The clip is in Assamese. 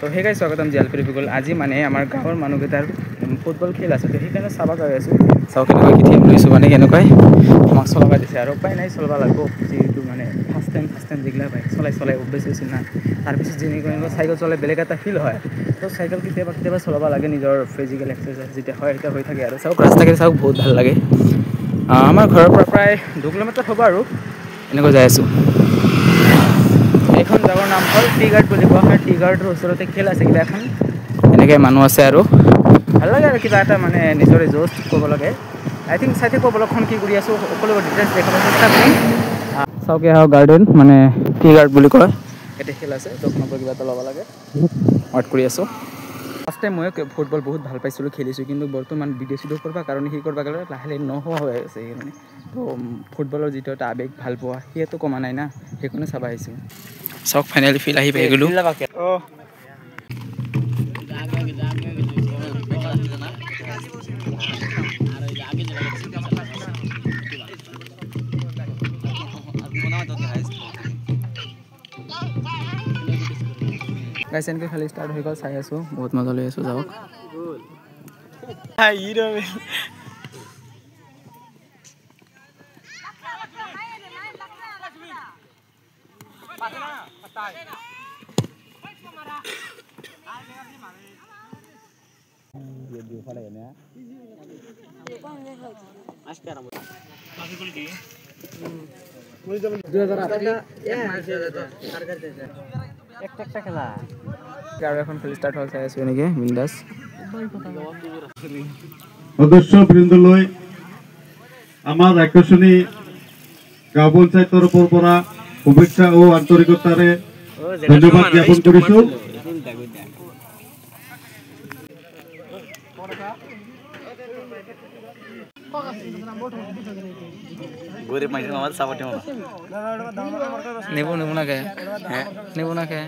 তো সেই গাইজ স্বাগতম জিয়ালপুৰ বিকুল আজি মানে আমাৰ গাঁৱৰ মানুহকেইটাৰ ফুটবল খেল আছে তো সেইকাৰণে চাব গৈ আছোঁ চাওঁ কেনেকুৱা কি টিম লৈছোঁ মানে কেনেকুৱাই আমাক চলাব দিছে আৰু উপায় নাই চলাব লাগিব যিহেতু মানে ফাৰ্ষ্ট টাইম যিগিলা বাইক চলাই অভ্যাস হৈছিল না তাৰপিছত যেনেকুৱা চাইকেল চলাই বেলেগ এটা ফিল হয় তো চাইকেল কেতিয়াবা চলাব লাগে নিজৰ ফিজিকেল এক্সাৰচাইজ যেতিয়া হয় তেতিয়া হৈ থাকে আৰু চাওক ৰাস্তাকেইটা চাওক বহুত ভাল লাগে আমাৰ ঘৰৰ পৰা প্ৰায় 2 কিলোমিটাৰ হ'ব আৰু এনেকৈ যাই আছোঁ এইখন জাগাৰ নাম হ'ল টি গাৰ্ড বুলি কোৱা হয় টি গাৰ্ডৰ ওচৰতে খেল আছে কিবা এখন এনেকৈ মানুহ আছে আৰু ভাল লাগে আৰু কিবা এটা মানে নিজৰে জোচ ক'ব লাগে আই থিংক চাই থাকিব ব্লগখন কি কৰি আছোঁ সকলোবোৰ ডিটেইলছ দেখাব চেষ্টা কৰিম চাওকে আহক গাৰ্ডেন মানে টি গাৰ্ড বুলি কয় ইয়াতে খেল আছে দোকানৰ পৰা কিবা এটা ল'ব লাগে ৱেইট কৰি আছোঁ ফাৰ্ষ্ট টাইম মই ফুটবল বহুত ভাল পাইছিলোঁ খেলিছোঁ কিন্তু বৰ্তমান ভিডিঅ' চিডিঅ' কৰিব কাৰণে সি কৰিব গ'লে লাহে নোহোৱা হৈ আছে সেইকাৰণে তো ফুটবলৰ যিটো এটা আৱেগ ভাল পোৱা সেইটো কমা নাই না সেইকাৰণে চাব আহিছোঁ চাওক ফাইনেলি ফিল আহি পাই গ'লোঁ গাইছ এনেকৈ খালি ষ্টাৰ্ট হৈ গ'ল চাই আছোঁ বহুত মজা লৈ আছোঁ যাওক আৰু এখন খেল ষ্টাৰ্ট হ'ল চাই আছোঁ এনেকৈ বিন্দাছ সদস্য বৃন্দলৈ আমাৰ ৰাক্ষসনী গাঁও পঞ্চায়ত তৰফৰ পৰা শুভেচ্ছা ও আন্তৰিকতাৰে ধন্যবাদ জ্ঞাপন কৰিছোঁ নেব না কে